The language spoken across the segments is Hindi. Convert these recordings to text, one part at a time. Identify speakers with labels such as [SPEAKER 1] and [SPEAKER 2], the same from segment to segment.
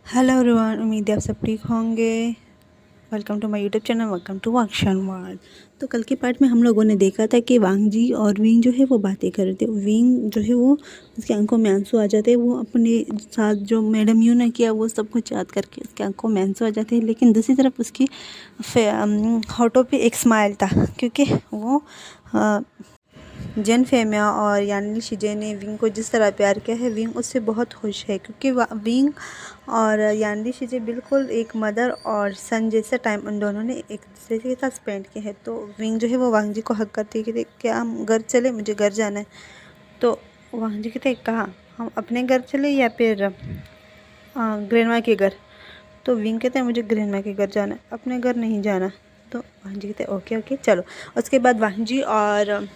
[SPEAKER 1] हेलो एवरीवन, उम्मीद है आप सब ठीक होंगे। Welcome to my YouTube channel, welcome to वाक्शन वर्ल्ड। तो कल के पार्ट में हम लोगों ने देखा था कि वांग जी और विंग जो है वो बातें कर रहे थे। विंग जो है वो उसकी आंखों में आंसू आ जाते हैं। वो अपने साथ जो मैडम यू ने किया वो सब कुछ याद करके उसकी आंखों में आंसू आ जाते हैं। लेकिन दूसरी तरफ उसकी होठों पे एक स्माइल था, क्योंकि वो जेन फेमिया और यानी शिजे ने विंग को जिस तरह प्यार किया है, विंग उससे बहुत खुश है, क्योंकि विंग और यानी शिजे बिल्कुल एक मदर और सन जैसा टाइम उन दोनों ने एक दूसरे के साथ स्पेंड किया है। तो विंग जो है वो वांग जी को हक करती है कि क्या हम घर चले, मुझे घर जाना है। तो वांग जी कहते कहाँ, हम अपने घर चले या फिर ग्रैंडमा के घर। तो विंग कहते हैं मुझे ग्रैंडमा के घर जाना है, अपने घर नहीं जाना। तो वांग जी कहते हैं ओके ओके चलो। उसके बाद वांग जी और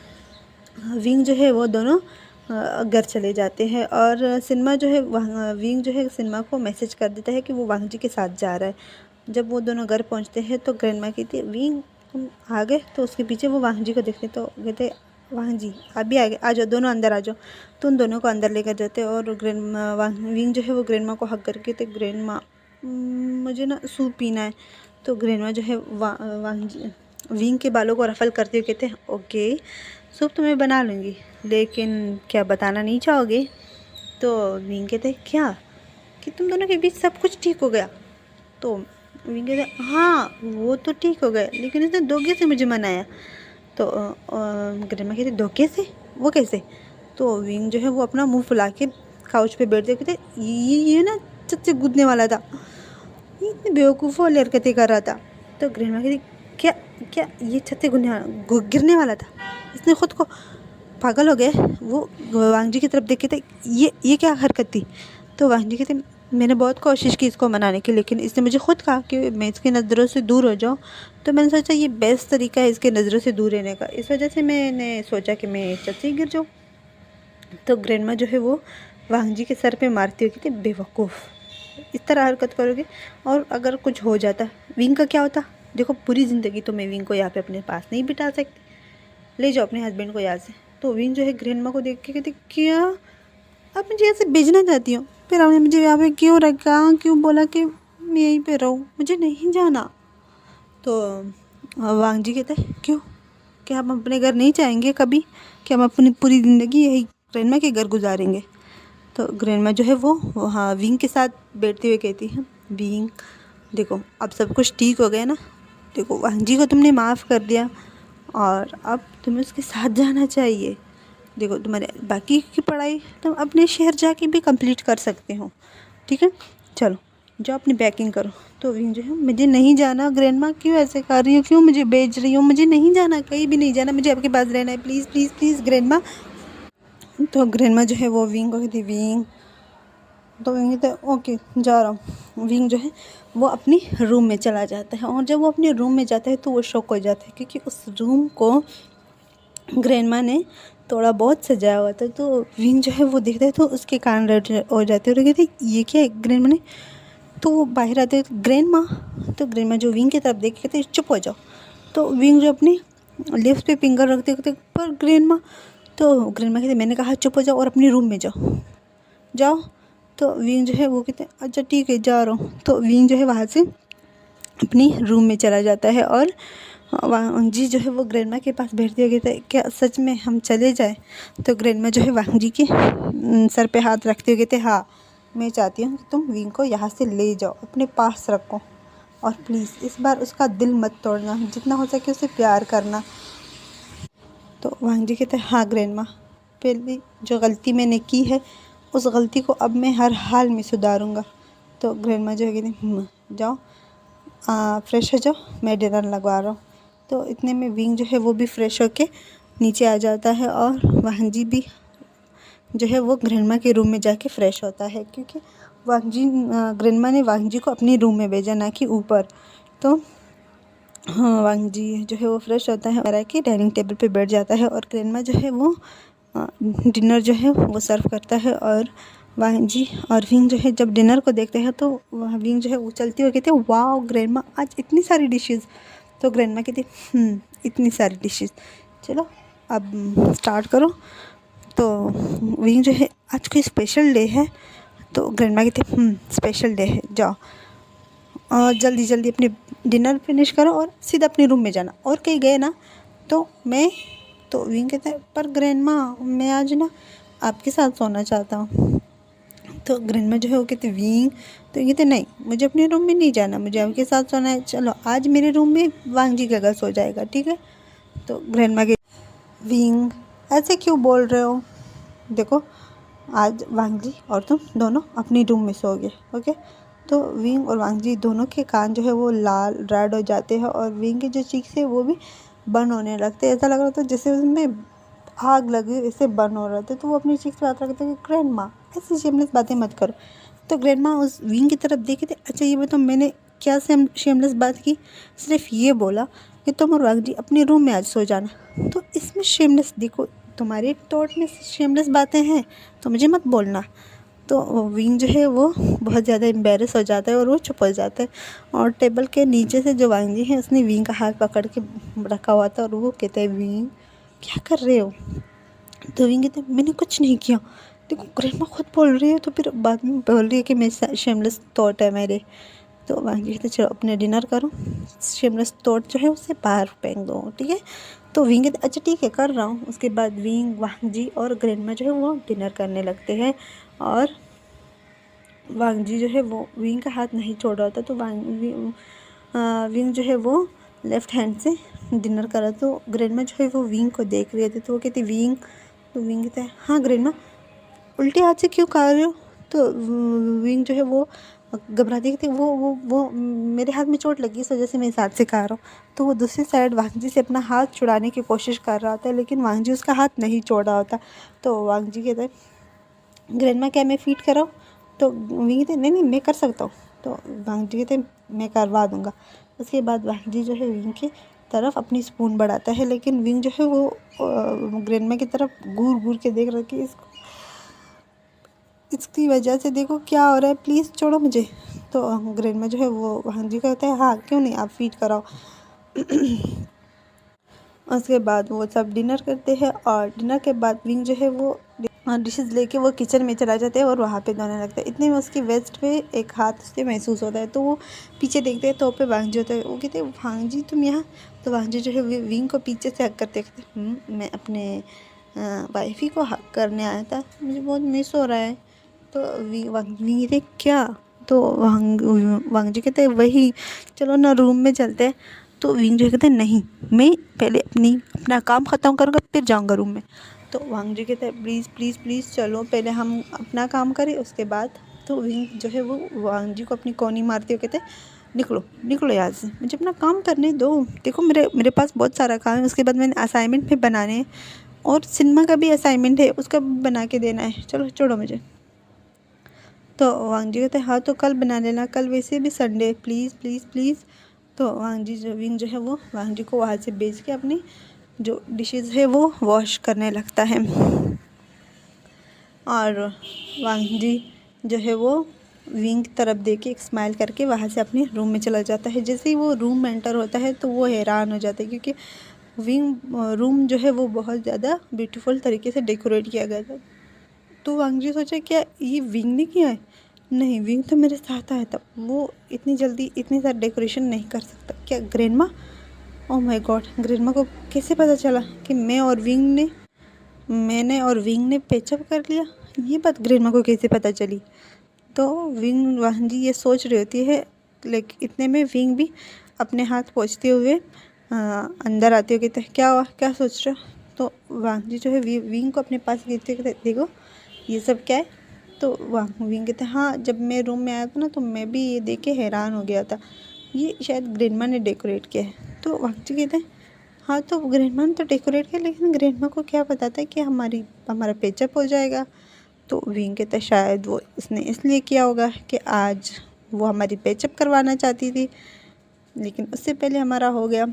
[SPEAKER 1] विंग जो है वो दोनों घर चले जाते हैं। और सिनेमा जो है विंग जो है सिनेमा को मैसेज कर देता है कि वो वांग जी के साथ जा रहा है। जब वो दोनों घर पहुंचते हैं तो ग्रैंडमा कहती है विंग तुम आ गए। तो उसके पीछे वो वांग जी को देखते तो कहते वांग जी आप भी आ गए, आ जाओ दोनों अंदर आ जाओ। तो उन दोनों को अंदर लेकर जाते हैं और विंग जो है वो ग्रैंडमा को हक करके तो ग्रैंडमा मुझे ना सूप पीना है। तो ग्रैंडमा जो है वांग जी विंग के बालों को रफल करते हुए कहते हैं ओके सूप तो मैं बना लूँगी, लेकिन क्या बताना नहीं चाहोगे। तो विंग कहते क्या कि तुम दोनों के बीच सब कुछ ठीक हो गया। तो विंग कहते हाँ वो तो ठीक हो गया, लेकिन इसने धोखे से मुझे मनाया। तो ग्रैंडमा कहते धोखे से, वो कैसे। तो विंग जो है वो अपना मुंह फुला के काउच पे बैठते कहते ये ना छत से कूदने वाला था, ये इतनी बेवकूफ़ वाली हरकतें कर रहा था। तो ग्रैंडमा कहती क्या क्या ये छत से गिरने वाला था, इसने खुद को पागल हो गए। वो वांग जी की तरफ देखे थे, ये क्या हरकत थी। तो वांग जी कहते मैंने बहुत कोशिश की इसको मनाने की, लेकिन इसने मुझे खुद कहा कि मैं इसकी नज़रों से दूर हो जाऊँ। तो मैंने सोचा ये बेस्ट तरीका है इसके नज़रों से दूर रहने का, इस वजह से मैंने सोचा कि मैं छत से ही गिर जाऊँ। तो ग्रैंडमा जो है वो वांग जी के सर पे मारती हुई कहती बेवकूफ़, इस तरह हरकत करोगे और अगर कुछ हो जाता विंग का क्या होता। देखो पूरी ज़िंदगी तो मैं विंग को यहाँ पे अपने पास नहीं बिठा सकती, ले जाओ अपने हस्बैंड को यहाँ से। तो विंग जो है ग्रैंडमा को देख के कहती क्या आप मुझे ऐसे भेजना चाहती हो, फिर आपने मुझे यहाँ पे क्यों रखा, क्यों बोला कि मैं यहीं पे रहूँ, मुझे नहीं जाना। तो वांग जी कहते क्यों, क्या हम अपने घर नहीं जाएंगे कभी, कि हम अपनी पूरी ज़िंदगी यही ग्रैंडमा के घर गुजारेंगे। तो ग्रैंडमा जो है वो हाँ विंग के साथ बैठते हुए कहती है विंग देखो अब सब कुछ ठीक हो गया ना, देखो वांग जी को तुमने माफ़ कर दिया और अब तुम्हें उसके साथ जाना चाहिए। देखो तुम्हारे बाकी की पढ़ाई तुम अपने शहर जाके भी कंप्लीट कर सकते हो, ठीक है चलो जाओ अपनी पैकिंग करो। तो विंग जो है मुझे नहीं जाना ग्रैंडमा, क्यों ऐसे कर रही हो, क्यों मुझे भेज रही हो, मुझे नहीं जाना, कहीं भी नहीं जाना, मुझे आपके पास रहना है, प्लीज़ प्लीज़ प्लीज़ ग्रैंडमा। तो ग्रैंडमा जो है वो विंग को कहती विंग, तो विंग कहते ओके जा रहा हूँ। विंग जो है वो अपनी रूम में चला जाता है और जब वो अपने रूम में जाता है तो वो शॉक हो जाता है, क्योंकि उस रूम को ग्रैंडमा ने थोड़ा बहुत सजाया हुआ था। तो विंग जो है वो देखता है तो उसके कान रेड हो जाते हैं और कहते ये क्या है ग्रैंडमा ने। तो वो बाहर आते हैं तो ग्रैंडमा, तो ग्रैंडमा जो विंग की तरफ देख के कहते चुप हो जाओ। तो विंग जो अपनी लिप्स पे फिंगर रखते कहते पर ग्रैंडमा। तो ग्रैंडमा कहते मैंने कहा चुप हो जाओ और अपने रूम में जाओ जाओ। तो विंग जो है वो कहते हैं अच्छा ठीक है जा रहा हूँ। तो विंग जो है वहाँ से अपनी रूम में चला जाता है और वांग जी जो है वो ग्रैंडमा के पास बैठते हुए कहते हैं क्या सच में हम चले जाए। तो ग्रैंडमा जो है वांग जी के सर पे हाथ रखते हुए कहते हाँ मैं चाहती हूँ कि तुम विंग को यहाँ से ले जाओ, अपने पास रखो और प्लीज़ इस बार उसका दिल मत तोड़ना, जितना हो सके उसे प्यार करना। तो वांग जी कहते हैं हाँ ग्रैंडमा, पहली जो गलती मैंने की है उस गलती को अब मैं हर हाल में सुधारूँगा। तो ग्रैंडमा जो है कहती जाओ फ्रेश हो जाओ, मैं डिनर लगवा रहा हूँ। तो इतने में विंग जो है वो भी फ्रेश होके नीचे आ जाता है और वांग जी भी जो है वो ग्रैंडमा के रूम में जाके फ्रेश होता है, क्योंकि ग्रैंडमा ने वांग जी को अपने रूम में भेजा ना कि ऊपर। तो हाँ वांग जी जो है वो फ्रेश होता है और आके डाइनिंग टेबल पे बैठ जाता है और ग्रैंडमा जो है वो डिनर जो है वो सर्व करता है। और वांग जी और विंग जो है जब डिनर को देखते हैं तो वह विंग जो है वो चलती हुई कहते हैं वाह ग्रैंडमा आज इतनी सारी डिशेस। तो ग्रैंडमा कहती इतनी सारी डिशेस, चलो अब स्टार्ट करो। तो विंग जो है आज कोई स्पेशल डे है, तो ग्रैंडमा कहते स्पेशल डे है, जाओ और जल्दी जल्दी अपनी डिनर फिनिश करो और सीधा अपने रूम में जाना, और कहीं गए ना तो विंग कहता है पर ग्रैंडमा मैं आज ना आपके साथ सोना चाहता हूँ। तो ग्रैंडमा जो है वो कहते विंग, तो ये कहते नहीं मुझे अपने रूम में नहीं जाना, मुझे आपके साथ सोना है, चलो आज मेरे रूम में वांग जी का घर सो जाएगा, ठीक है। तो ग्रैंडमा के विंग ऐसे क्यों बोल रहे हो, देखो आज वांग जी और तुम दोनों अपनी रूम में सोओगे, ओके। तो विंग और वांग जी दोनों के कान जो है वो लाल रेड हो जाते हैं और विंग के जो चीक्स है वो भी बर्न होने लगते हैं। ऐसा लग रहा था जैसे उसमें आग लगी इससे बर्न हो रहे थे। तो वो अपनी चीक्स पे हाथ रखते कि ग्रैंडमा ऐसी शेमलेस बातें मत करो। तो ग्रैंडमा उस विंग की तरफ देखे थे, अच्छा ये बताओ मैंने क्या शेमलेस बात की, सिर्फ ये बोला कि तुम और वांग जी अपने रूम में आज सो जाना। तो इसमें शेमलेस देखो तुम्हारे टॉट में शेमलेस बातें हैं तो मुझे मत बोलना। तो विंग जो है वो बहुत ज़्यादा एम्बेरस हो जाता है और वो चुप हो जाता है। और टेबल के नीचे से जो वांग जी है उसने विंग का हाथ पकड़ के रखा हुआ था और वो कहता है विंग क्या कर रहे हो। तो विंग कहते हैं मैंने कुछ नहीं किया, देखो ग्रैंडमा खुद बोल रही है तो फिर बाद में बोल रही है कि मेरे शेमलेस थॉट है मेरे। तो वांग जी कहते चलो अपने डिनर करो, शेमलेस थॉट जो है उससे बाहर फेंक दो, ठीक है। तो विंग कहते अच्छा ठीक है कर रहा हूँ। उसके बाद विंग वांग जी और ग्रैंडमा जो है वो डिनर करने लगते हैं और वांग जी जो है वो विंग का हाथ नहीं छोड़ रहा था। तो विंग जो है वो लेफ्ट हैंड से डिनर कर रहा। तो ग्रैंडमा जो है वो विंग को देख रही थी। तो वो कहती विंग, तो विंग कहता है हाँ ग्रैंडमा उल्टे हाथ से क्यों खा रहे हो। तो विंग जो है वो घबराती कहती वो मेरे हाथ में चोट लगी इस वजह से मैं इस हाथ से खा रहा हूँ। तो वो दूसरी साइड वांग जी से अपना हाथ छुड़ाने की कोशिश कर रहा था लेकिन वांग जी उसका हाथ नहीं छोड़ रहा होता। तो वांग जी कहते हैं ग्रैंडमा क्या मैं फीड कराऊँ। तो विंग कहते नहीं मैं कर सकता हूँ। तो वांग जी कहते मैं करवा दूँगा। उसके बाद वांग जी जो है विंग की तरफ अपनी स्पून बढ़ाता है लेकिन विंग जो है वो ग्रैंडमा की तरफ घूर घूर के देख रहा कि इसकी वजह से देखो क्या हो रहा है, प्लीज़ छोड़ो मुझे। तो ग्रैंडमा जो है वो वांग जी कहते हैं हाँ क्यों नहीं आप फीड कराओ। उसके बाद वो सब डिनर करते हैं और डिनर के बाद विंग जो है वो डिशेस लेके वो किचन में चला जाता है और वहाँ पे धोने लगता है। इतने में उसकी वेस्ट पे एक हाथ उससे महसूस होता है। तो वो पीछे देखते हैं तो पे वांग जी होता है। वो कहते हैं वांग जी तुम यहाँ। तो वांग जी जो है विंग को पीछे से हक करते कहते मैं अपने वाइफ ही को हक करने आया था, मुझे बहुत मिस हो रहा है। तो वांग कहते क्या। तो वांग जी कहते हैं वही चलो ना रूम में चलते हैं। तो विंग जो कहते हैं नहीं मैं पहले अपना काम ख़त्म करूँगा फिर जाऊँगा रूम में। तो वांग जी कहते हैं प्लीज़ प्लीज़ प्लीज़ चलो पहले हम अपना काम करें उसके बाद। तो विंग जो है वो वांग जी को अपनी कोनी मारते हुए कहते हैं निकलो निकलो यहाँ से, मुझे अपना काम करने दो, देखो मेरे पास बहुत सारा काम है, उसके बाद मैंने असाइनमेंट भी बनाने हैं और सिनेमा का भी असाइनमेंट है उसका बना के देना है, चलो छोड़ो मुझे। तो वांग जी कहते हैं हाँ तो कल बना लेना, कल वैसे भी संडे है, प्लीज़ प्लीज़ प्लीज़। तो विंग जो है वो वांग जी को वहाँ से भेज के अपनी जो डिशेस है वो वॉश करने लगता है। और वांग जी जो है वो विंग की तरफ देख के एक स्माइल करके वहाँ से अपने रूम में चला जाता है। जैसे ही वो रूम में एंटर होता है तो वो हैरान हो जाता है क्योंकि विंग रूम जो है वो बहुत ज़्यादा ब्यूटीफुल तरीके से डेकोरेट किया गया था। तो वांग जी सोचा क्या ये विंग ने किया है, नहीं विंग तो मेरे साथ आया था, वो इतनी जल्दी इतनी सारी डेकोरेशन नहीं कर सकता। क्या grandma, oh my God grandma को कैसे पता चला कि मैंने और विंग ने पैचअप कर लिया, ये बात ग्रैंडमा को कैसे पता चली। तो वांग जी ये सोच रही होती है लेकिन इतने में विंग भी अपने हाथ पोंछते हुए अंदर आते हुए कहते हैं क्या हुआ क्या सोच रहे हो। तो वांग जी जो है विंग को अपने पास खींचते कहते देखो ये सब क्या है। तो विंग कहते हैं हाँ जब मैं रूम में आया था ना तो मैं भी ये देख के हैरान हो गया था, ये शायद ग्रैंडमा ने डेकोरेट किया है। तो वांग जी कहते हैं हाँ तो ग्रैंडमा ने तो डेकोरेट किया लेकिन ग्रैंडमा को क्या पता था कि हमारा पैचअप हो जाएगा। तो विंग कहता है शायद वो उसने इसलिए किया होगा कि आज वो हमारी पैचअप करवाना चाहती थी लेकिन उससे पहले हमारा हो गया।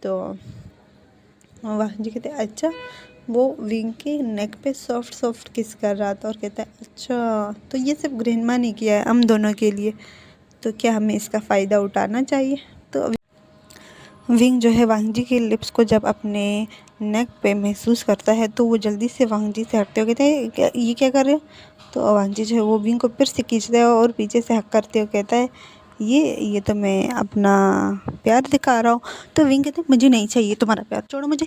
[SPEAKER 1] तो वांग जी कहते हैं अच्छा, वो विंग के नेक पे सॉफ्ट सॉफ्ट किस कर रहा था और कहता है अच्छा तो ये सब ग्रैंडमा ने किया है हम दोनों के लिए, तो क्या हमें इसका फ़ायदा उठाना चाहिए। तो विंग जो है वांग जी के लिप्स को जब अपने नेक पे महसूस करता है तो वो जल्दी से वांग जी से हटते हुए कहते हैं ये क्या कर रहे हो। तो वांगजी जो है वो विंग को फिर से खींचता है और पीछे से हक करते हुए कहता है ये तो मैं अपना प्यार दिखा रहा हूँ। तो विंग कहते हैं मुझे नहीं चाहिए तुम्हारा प्यार, छोड़ो मुझे।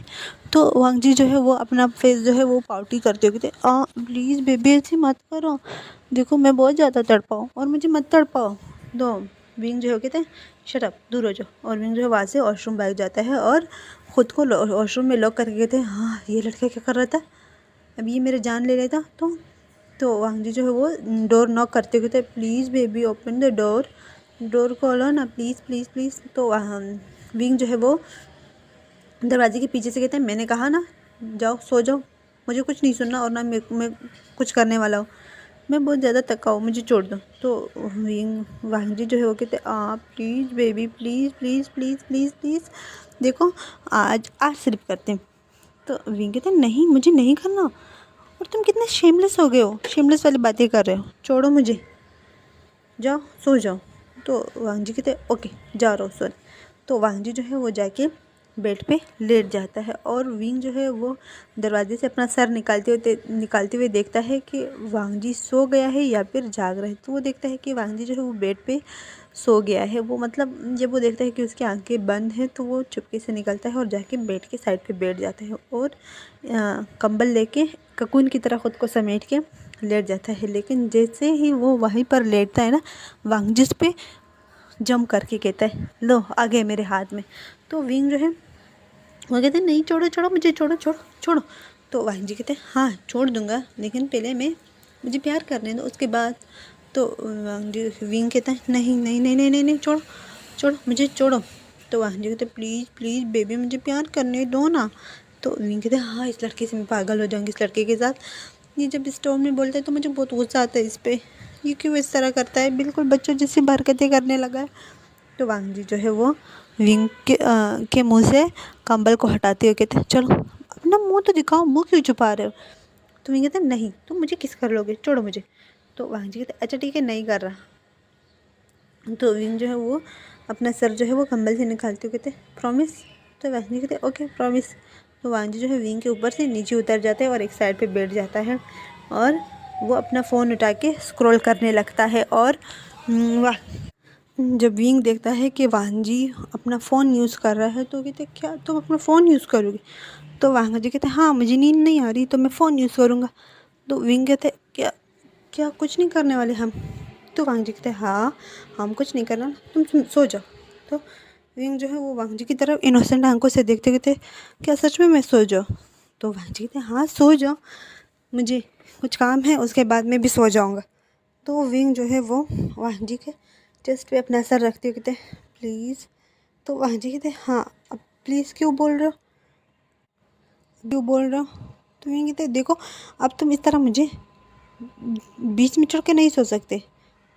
[SPEAKER 1] तो वांगजी जो है वो अपना फेस जो है वो पाउटी करते हुए कहते प्लीज़ बेबी ऐसे मत करो, देखो मैं बहुत ज़्यादा तड़पाऊँ और मुझे मत तड़पाओ। तो विंग जो है कहते हैं शट अप, दूर हो जाओ। और विंग जो है वहाँ से वॉशरूम भाग जाता है और ख़ुद को वॉशरूम में लॉक करके कहते हैं हाँ ये लड़का क्या कर रहा था, अब ये मेरे जान ले लेता। तो वांगजी जो है वो डोर नॉक करते हुए कहते हैं please baby open the door खोलो ना प्लीज़ प्लीज़ प्लीज़। तो विंग जो है वो दरवाजे के पीछे से कहते हैं मैंने कहा ना जाओ सो जाओ, मुझे कुछ नहीं सुनना और ना मैं कुछ करने वाला हूँ, मैं बहुत ज़्यादा थका हूँ, मुझे छोड़ दो। तो वांगजी जो है वो कहते please baby please please please please please, देखो आज स्लिप करते हैं। तो विंग कहते हैं नहीं मुझे नहीं करना, और तुम कितने शेमलेस हो गए हो, शेमलेस वाली बातें कर रहे हो, छोड़ो मुझे, जाओ सो जाओ। तो वांगजी कहते ओके जा रहा हूँ सोने। तो वांगजी जो है वो जाके बेड पे लेट जाता है और विंग जो है वो दरवाजे से अपना सर निकालते हुए देखता है कि वांगजी सो गया है या फिर जाग रहा है। तो वो देखता है कि वांगजी जो है वो बेड पे सो गया है। वो मतलब जब वो देखता है कि उसकी आंखें बंद हैं तो वो चुपके से निकलता है और जाके बेड के साइड पे बैठ जाता है और कंबल लेके ककून की तरह ख़ुद को समेट के लेट जाता है। लेकिन जैसे ही वो वहीं पर लेटता है ना, वांगजी उस पे जंप करके कहता है लो आ गए मेरे हाथ में। तो विंग जो है वो कहते हैं नहीं छोड़ो छोड़ो मुझे, छोड़ो छोड़ो छोड़ो। तो वांगजी कहते हैं हाँ छोड़ दूँगा, लेकिन पहले मुझे प्यार करने दो उसके बाद। तो विंग कहता है नहीं नहीं नहीं नहीं नहीं नहीं छोड़ो छोड़ो मुझे छोड़ो। तो वांगजी कहते हैं प्लीज़ प्लीज़ बेबी मुझे प्यार करने दो ना। तो विंग कहते हैं हाँ इस लड़के से मैं पागल हो जाऊँगी, इस लड़के के साथ। ये जब स्टोन में बोलता है तो मुझे बहुत गुस्सा आता है इस पर, ये क्यों इस तरह करता है, बिल्कुल बच्चों जैसी हरकतें करने लगा है। तो वांगजी जो है वो विंग के मुंह से कंबल को हटाते हुए कहते हैं चलो अपना मुंह तो दिखाओ, मुंह क्यों छुपा रहे हो। तो विंग कहते हैं नहीं तुम मुझे किस कर लोगे, छोड़ो मुझे। तो वांगजी कहते हैं अच्छा ठीक है नहीं कर रहा। तो विंग जो है वो अपना सर जो है वो कंबल से निकालते हुए कहते हैं प्रॉमिस। तो वांगजी कहते हैं ओके प्रॉमिस। तो वांगजी जो है विंग के ऊपर से नीचे उतर जाता है और एक साइड पे बैठ जाता है और वो अपना फ़ोन उठा के स्क्रॉल करने लगता है। और जब विंग देखता है कि वांगजी अपना फ़ोन यूज़ कर रहा है तो कहते क्या तुम अपना फ़ोन यूज़ करोगे। तो वांगजी कहते हाँ मुझे नींद नहीं आ रही तो मैं फ़ोन यूज़ करूँगा। तो विंग कहते क्या क्या कुछ नहीं करने वाले हम। तो वांगजी कहते हाँ हम कुछ नहीं करना, तुम सो जाओ। तो विंग जो है वो वांगजी की तरफ इनोसेंट आंखों से देखते कहते क्या सच में मैं सो जाऊँ। तो वांगजी कहते हाँ सो जाओ, मुझे कुछ काम है उसके बाद मैं भी सो जाऊँगा। तो विंग जो है वो वांगजी के चेस्ट पे अपना सर रखते हुए कहते प्लीज़। तो वांगजी कहते हाँ अब प्लीज़ क्यों बोल रहे हो, तो विंग कहते देखो अब तुम इस तरह मुझे बीच में चढ़ के नहीं सो सकते।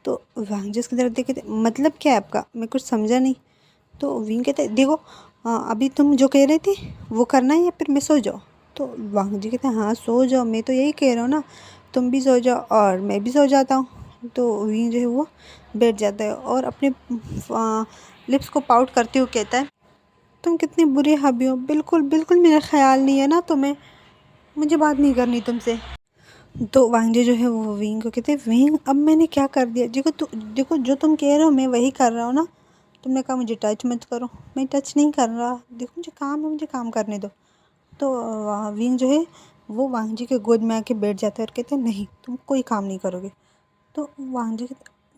[SPEAKER 1] तो वांगजी उसकी तरफ देखते मतलब क्या है आपका, मैं कुछ समझा नहीं। तो विंग कहते देखो अभी तुम जो कह रहे थे वो करना है या फिर मैं सो जाओ। तो वांगजी कहते हाँ सो जाओ, मैं तो यही कह रहा हूँ ना, तुम भी सो जाओ और मैं भी सो जाता हूँ। तो विंग जो है वो बैठ जाता है और अपने लिप्स को पाउट करते हुए कहता है तुम कितनी बुरी हबी हो, बिल्कुल बिल्कुल मेरा ख्याल नहीं है ना तुम्हें, मुझे बात नहीं करनी तुमसे। तो वांगजी जो है वो विंग को कहते विंग अब मैंने क्या कर दिया, देखो जो तुम कह रहे हो मैं वही कर रहा हूँ ना, तुमने कहा मुझे टच मत करो, मैं टच नहीं कर रहा, देखो मुझे काम है, मुझे काम करने दो। तो विंग जो है वो वांगजी के गोद में आके बैठ जाता है और कहते हैं नहीं तुम कोई काम नहीं करोगे। तो वांगजी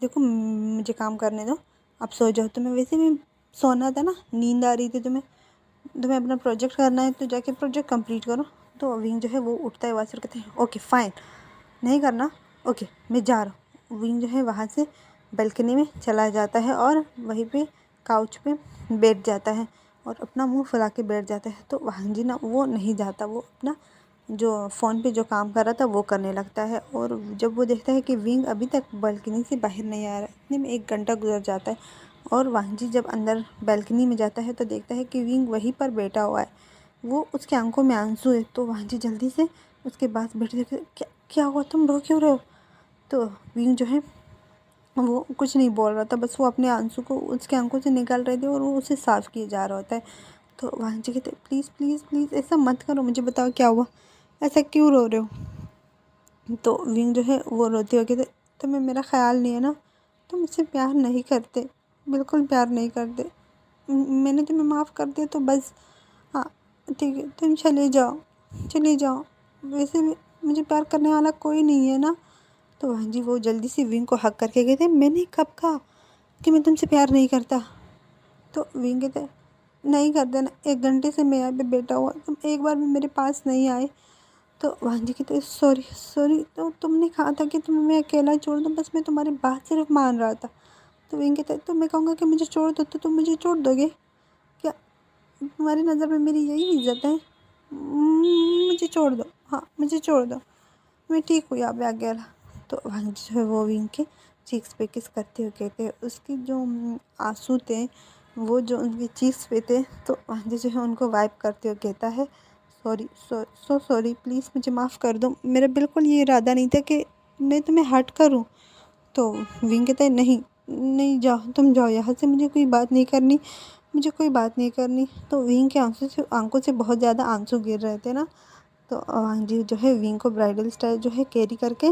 [SPEAKER 1] देखो मुझे काम करने दो, आप सो जाओ, तुम्हें वैसे भी सोना था ना, नींद आ रही थी तुम्हें अपना प्रोजेक्ट करना है तो जाके प्रोजेक्ट कंप्लीट करो। तो विंग जो है वो उठता है वहाँ से और कहते हैं ओके फाइन नहीं करना, ओके मैं जा रहा हूँ। विंग जो है वहाँ से बालकनी में चला जाता है और वहीं पे काउच पे बैठ जाता है और अपना मुंह फुला के बैठ जाता है। तो वांगजी ना वो नहीं जाता, वो अपना जो फ़ोन पे जो काम कर रहा था वो करने लगता है। और जब वो देखता है कि विंग अभी तक बालकनी से बाहर नहीं आ रहा है, इतने में 1 घंटा गुजर जाता है और वांगजी जब अंदर बालकनी में जाता है तो देखता है कि विंग वहीं पर बैठा हुआ है, वो उसकी आंखों में आंसू है। तो वांगजी जल्दी से उसके पास बैठ के क्या हुआ, तुम रो क्यों रहे हो। तो विंग जो है वो कुछ नहीं बोल रहा था, बस वो अपने आंसू को उसके आंखों से निकाल रहे थे और वो उसे साफ़ किए जा रहा होता है। तो वांगजी कहते प्लीज़ प्लीज़ प्लीज़ ऐसा मत करो, मुझे बताओ क्या हुआ, ऐसा क्यों रो रहे हो। तो विंग जो है वो रोते हुए कहते, तुम्हें मेरा ख्याल नहीं है ना, तुम मुझसे प्यार नहीं करते, बिल्कुल प्यार नहीं करते, मैंने तुम्हें माफ़ कर दिया तो बस, हाँ ठीक है, तुम चले जाओ, चले जाओ, वैसे भी मुझे प्यार करने वाला कोई नहीं है ना। तो हाँ जी, वो जल्दी से विंग को हक करके कहते, मैंने कब कहा कि मैं तुमसे प्यार नहीं करता। तो विंग कहते, नहीं करते ना, 1 घंटे से मैं यहाँ पे बैठा हुआ, तुम एक बार भी मेरे पास नहीं आए। तो वांजी कहते, सॉरी सॉरी, तो तुमने कहा था कि तुम्हें मैं अकेला छोड़ दूँ, बस मैं तुम्हारी बात सिर्फ मान रहा था। तो विंग कहते, तो मैं कहूँगा कि मुझे छोड़ दो तो तुम मुझे छोड़ दोगे क्या? तुम्हारी नज़र में मेरी यही इज्जत है? मुझे छोड़ दो, हाँ मुझे छोड़ दो, मैं ठीक हूँ यहाँ पे अकेला। तो वांजी जो है वो विंग के चीक्स पे किस करते हुए कहते, उसके जो आंसू थे वो जो उनकी चीक्स पे थे, तो वांजी जो है उनको वाइप करते हुए कहता है, सॉरी सो सॉरी, प्लीज़ मुझे माफ़ कर दो, मेरा बिल्कुल ये इरादा नहीं था कि मैं तुम्हें हर्ट करूं। तो विंग कहता है, नहीं नहीं, जाओ तुम जाओ यहाँ से, मुझे कोई बात नहीं करनी, मुझे कोई बात नहीं करनी। तो विंग के आंखों से बहुत ज़्यादा आंसू गिर रहे थे ना। तो जी जो है विंग को ब्राइडल स्टाइल जो है कैरी करके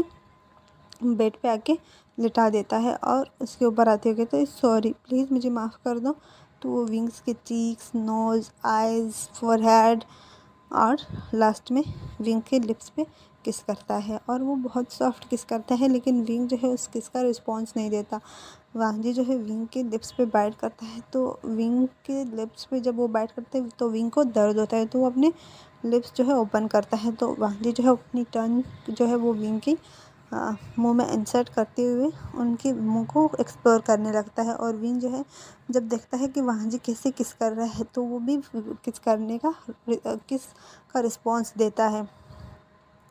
[SPEAKER 1] बेड पे आके लिटा देता है और उसके ऊपर आते हुए कहते हैं, सॉरी प्लीज़ मुझे माफ़ कर दो। तो वो विंग्स के चीक्स, नोज़, आइज़, फोरहेड और लास्ट में विंग के लिप्स पे किस करता है, और वो बहुत सॉफ्ट किस करता है, लेकिन विंग जो है उस किस का रिस्पॉन्स नहीं देता। वांजी जो है विंग के लिप्स पे बाइट करता है, तो विंग के लिप्स पे जब वो बाइट करते हैं तो विंग को दर्द होता है, तो वो अपने लिप्स जो है ओपन करता है। तो वांजी जो है अपनी टंग जो है वो विंग की मुंह में इंसर्ट करते हुए उनके मुंह को एक्सप्लोर करने लगता है, और विंग जो है जब देखता है कि वांजी कैसे किस कर रहा है तो वो भी किस करने का किस का रिस्पॉन्स देता है।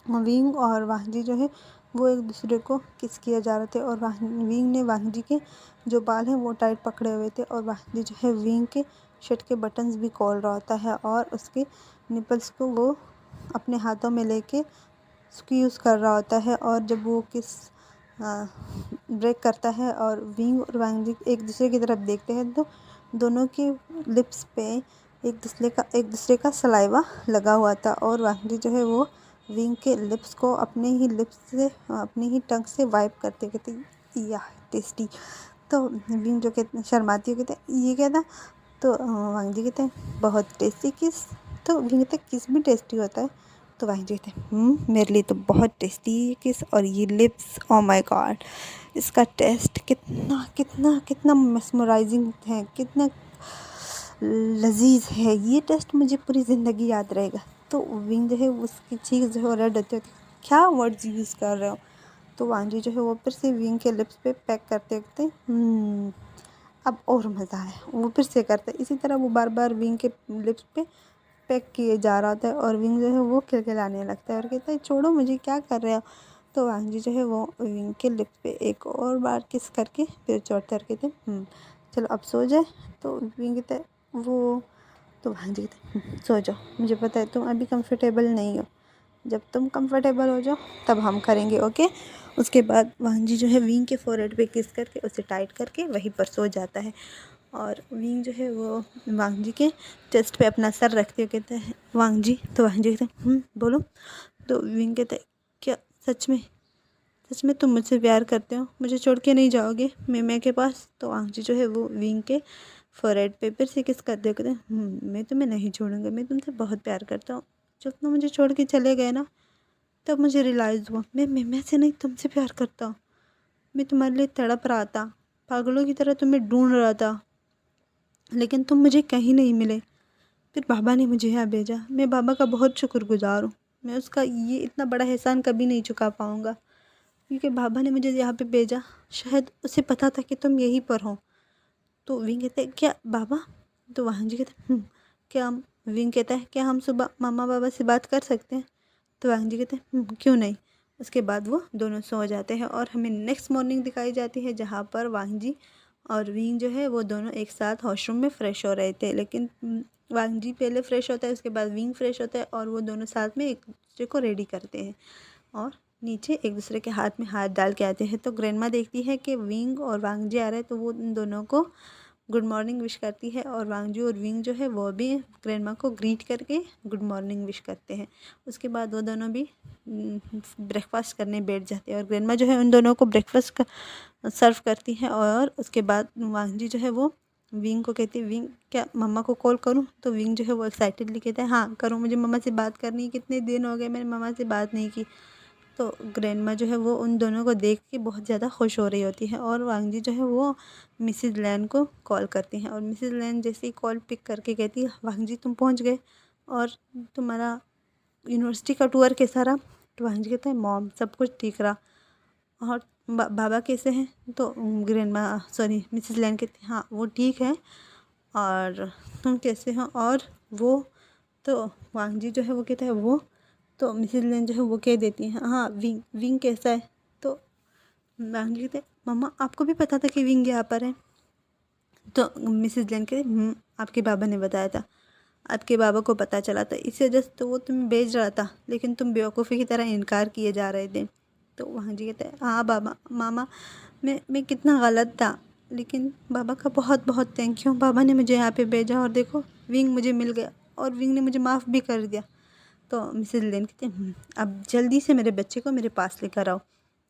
[SPEAKER 1] विंग और वांजी जो है वो एक दूसरे को किस किया जा रहे थे, और विंग ने वांजी के जो बाल हैं वो टाइट पकड़े हुए थे, और वांजी जो है विंग के शर्ट के बटन्स भी खोल रहा होता है, और उसके निपल्स को वो अपने हाथों में लेके स्क्यूज़ कर रहा होता है। और जब वो किस ब्रेक करता है और विंग और वांजी एक दूसरे की तरफ देखते हैं तो दोनों के लिप्स पे एक दूसरे का सलाइवा लगा हुआ था, और वांजी जो है वो विंग के लिप्स को अपने ही लिप्स से अपनी ही टंग से वाइप करते कहते, या टेस्टी। तो विंग जो कहते शर्माती है कहते, ये क्या था? तो वांजी कहते हैं, बहुत टेस्टी किस। तो विंग कहते, किस भी टेस्टी होता है? तो वांजी कहते हैं, मेरे लिए तो बहुत टेस्टी है किस, और ये लिप्स, ओ माय गॉड, इसका टेस्ट कितना कितना कितना मेस्मराइजिंग है, कितना लजीज है, ये टेस्ट मुझे पूरी ज़िंदगी याद रहेगा। तो विंग जो है उसकी चीज़ जो है रेड होती है, क्या वर्ड्स यूज़ कर रहे हो? तो वांजी जो है वो फिर से विंग के लिप्स पे पैक करते करते अब और मज़ा आया, वो फिर से करता है इसी तरह, वो बार बार विंग के लिप्स पे पैक किए जा रहा था, और विंग जो है वो खिलखिलाने लगता है और कहता है, छोड़ो मुझे, क्या कर रहे हो? तो वांजी जो है वो विंग के लिप पे एक और बार किस करके फिर छोड़ते और कहते, चलो अब सो जाए। तो विंग कहता है वो, तो वांजी कहते, सो जाओ, मुझे पता है तुम अभी कंफर्टेबल नहीं हो, जब तुम कंफर्टेबल हो जाओ तब हम करेंगे, ओके। उसके बाद वांजी जो है विंग के फोरहेड पे किस करके उसे टाइट करके वहीं पर सो जाता है, और विंग जो है वो वांजी के चेस्ट पे अपना सर रखते हुए कहता है, वांजी। तो वांजी कहते हैं, बोलो। तो विंग कहता है, क्या सच में तुम मुझसे प्यार करते हो? मुझे छोड़ के नहीं जाओगे मैं के पास? तो वांजी जो है वो विंग के फोरहेड पे फिर से किस करते हुए कहते हैं, मैं तुम्हें नहीं छोड़ूंगा, मैं तुमसे बहुत प्यार करता हूँ, जब तुम मुझे छोड़ के चले गए ना तब मुझे रियलाइज़ हुआ मैं से नहीं तुमसे प्यार करता हूँ, मैं तुम्हारे लिए तड़प रहा था, पागलों की तरह तुम्हें ढूंढ रहा था, लेकिन तुम मुझे कहीं नहीं मिले। फिर बाबा ने मुझे यहाँ भेजा, मैं बाबा का बहुत शुक्रगुजार हूँ, मैं उसका ये इतना बड़ा एहसान कभी नहीं चुका पाऊँगा, क्योंकि बाबा ने मुझे यहाँ पे भेजा, शायद उसे पता था कि तुम यहीं पर हो। तो विंग कहते हैं, क्या बाबा? तो वांजी कहते हैं, क्या हम विंग कहता है, क्या हम सुबह मामा बाबा से बात कर सकते हैं? तो वांजी कहते हैं, क्यों नहीं। उसके बाद वो दोनों सो जाते हैं, और हमें नेक्स्ट मॉर्निंग दिखाई जाती है जहाँ पर वांजी और विंग जो है वो दोनों एक साथ वॉशरूम में फ़्रेश हो रहे थे, लेकिन वांजी पहले फ़्रेश होता है, उसके बाद विंग फ़्रेश होता है, और वो दोनों साथ में एक दूसरे को रेडी करते हैं और नीचे एक दूसरे के हाथ में हाथ डाल के आते हैं। तो ग्रैंडमा देखती है कि विंग और वांजी आ रहे हैं, तो वो उन दोनों को गुड मॉर्निंग विश करती है और वांगजू और विंग जो है वो भी ग्रैंड माँ को ग्रीट करके गुड मॉर्निंग विश करते हैं। उसके बाद वो दोनों भी ब्रेकफास्ट करने बैठ जाते हैं और ग्रैंड माँ जो है उन दोनों को ब्रेकफास्ट सर्व करती है। और उसके बाद वांगजी जो है वो विंग को कहती है, विंग क्या मम्मा को कॉल करूं? तो विंग जो है वो एक्साइटेडली कहता है हाँ करूं, मुझे मम्मा से बात करनी है, कितने दिन हो गए मैंने मम्मा से बात नहीं की। तो ग्रैंडमा जो है वो उन दोनों को देख के बहुत ज़्यादा खुश हो रही होती है और वांगजी जो है वो मिसेज़ लैन को कॉल करती हैं और मिसेज़ लैन जैसे ही कॉल पिक करके कहती है वांगजी तुम पहुंच गए और तुम्हारा यूनिवर्सिटी का टूर कैसा रहा? तो वांगजी कहता है मॉम सब कुछ ठीक रहा। और बाबा कैसे हैं? तो ग्रैंडमा सॉरी मिसेज़ लैन कहती हाँ वो ठीक है और तुम कैसे हो? और वो तो वांगजी जो है वो कहता है वो तो मिसेज़ लेन जो है वो कह देती हैं हाँ विंग विंग कैसा है? तो वांगजी कहते हैं मम्मा आपको भी पता था कि विंग यहाँ पर है? तो मिसेज़ लेन कहते आपके बाबा ने बताया था, आपके बाबा को पता चला था इसी वजह से तो वो तुम्हें भेज रहा था, लेकिन तुम बेवकूफ़ी की तरह इनकार किए जा रहे थे। तो वांगजी कहते हैं हाँ बाबा मामा मैं कितना गलत था, लेकिन बाबा का बहुत बहुत थैंक यू, बाबा ने मुझे यहाँ पे भेजा और देखो विंग मुझे मिल गया और विंग ने मुझे माफ़ भी कर दिया। तो मिसेज़ लेन कहते हैं अब जल्दी से मेरे बच्चे को मेरे पास लेकर आओ।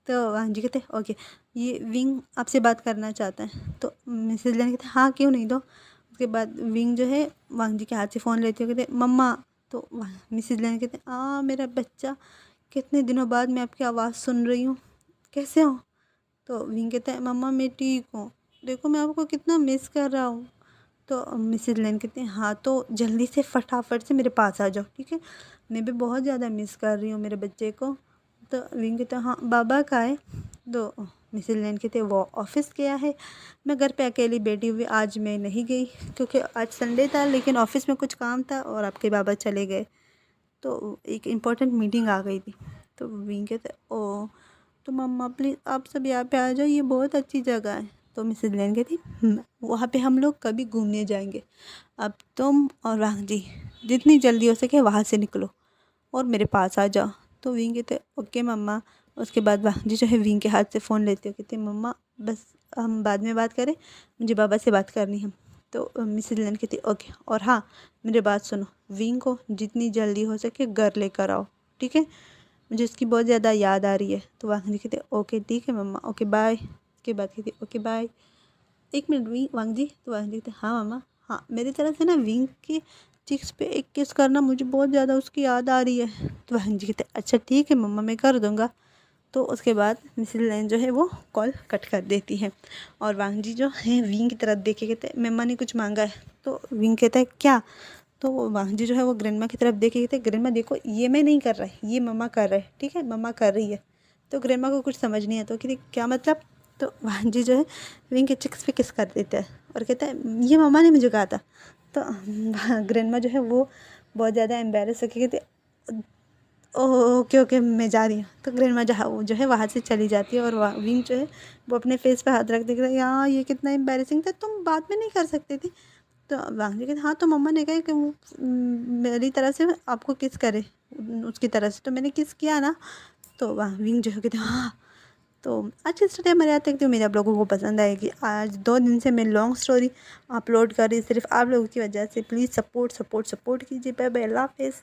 [SPEAKER 1] तो वांगजी कहते हैं ओके ये विंग आपसे बात करना चाहता है। तो मिसेज़ लेन कहते हैं हाँ क्यों नहीं, दो। उसके बाद विंग जो है वांगजी के हाथ से फ़ोन लेते हुए कहते मम्मा। तो मिसेज़ लेन कहते हैं मेरा बच्चा कितने दिनों बाद मैं आपकी आवाज़ सुन रही हूँ, कैसे हो? तो विंग कहता है मम्मा मैं ठीक हूँ, देखो मैं आपको कितना मिस कर रहा हूँ। तो मिसेज़ लेन कहते हैं हाँ तो जल्दी से फटाफट से मेरे पास आ जाओ, ठीक है मैं भी बहुत ज़्यादा मिस कर रही हूँ मेरे बच्चे को। तो विंग कहता है हाँ बाबा का है? तो मिसेज़ लेन कहते हैं वो ऑफिस गया है, मैं घर पे अकेली बैठी हुई, आज मैं नहीं गई क्योंकि आज संडे था, लेकिन ऑफिस में कुछ काम था और आपके बाबा चले गए तो एक इम्पोर्टेंट मीटिंग आ गई थी। तो विंग कहते हैं ओ तो मम्मा प्लीज़ आप सब यहाँ पे आ जाओ, ये बहुत अच्छी जगह है। तो मिसेज़ लेन कहती वहाँ पे हम लोग कभी घूमने जाएंगे, अब तुम और वांगजी जितनी जल्दी हो सके वहाँ से निकलो और मेरे पास आ जाओ। तो विंग कहते ओके मम्मा। उसके बाद वांगजी जो है विंग के हाथ से फ़ोन लेते हो, कहते मम्मा बस हम बाद में बात करें, मुझे बाबा से बात करनी है। तो मिसेज़ लेन कहती ओके और हाँ मेरी बात सुनो, विंग को जितनी जल्दी हो सके घर लेकर आओ, ठीक है मुझे उसकी बहुत ज़्यादा याद आ रही है। तो वांगजी कहते ओके ठीक है मम्मा ओके बाय। के बाद कहती ओके बाय। एक मिनट वांगजी। तो वांगजी कहते हाँ मम्मा हाँ मेरी तरफ से ना विंग की चिक्स पे एक किस करना, मुझे बहुत ज़्यादा उसकी याद आ रही है। तो वांगजी कहते अच्छा ठीक है मम्मा मैं कर दूँगा। तो उसके बाद मिसेज़ लेन जो है वो कॉल कट कर देती है और वांगजी जो है विंग की तरफ देख के कहते हैं मम्मा ने कुछ मांगा है। तो विंग कहता है क्या? तो वांगजी जो है वो ग्रैंडमा की तरफ देख के कहते हैं ग्रैंडमा देखो ये मैं नहीं कर रहा, ये मम्मा कर रहे, ठीक है मम्मा कर रही है। तो ग्रैंडमा को कुछ समझ नहीं आता, कहती क्या मतलब? तो वांगजी जो है विंग के चिक्स पे किस कर देता है और कहता है ये मम्मा ने मुझे कहा था। तो ग्रैंडमा जो है वो बहुत ज़्यादा एम्बेरस होकर कहते ओके ओके मैं जा रही हूँ। तो ग्रैंडमा जो है वहाँ से चली जाती है और विंग जो है वो अपने फेस पे हाथ रख देता है यार ये कितना एम्बेरसिंग था, तुम बाद में नहीं कर सकती थी। तो वांगजी कहते हाँ तो मम्मा ने कहा कि वो मेरी तरह से आपको किस करे उसकी तरह से, तो मैंने किस किया ना। तो वहाँ विंग जो है कहते हाँ। तो आज की स्टोरी हमारे यहाँ तक तो मेरे आप लोगों को पसंद आएगी। आज 2 दिन से मैं लॉन्ग स्टोरी अपलोड कर रही सिर्फ आप लोगों की वजह से। प्लीज़ सपोर्ट कीजिए। बाय बाय, अल्लाह हाफ़िज़।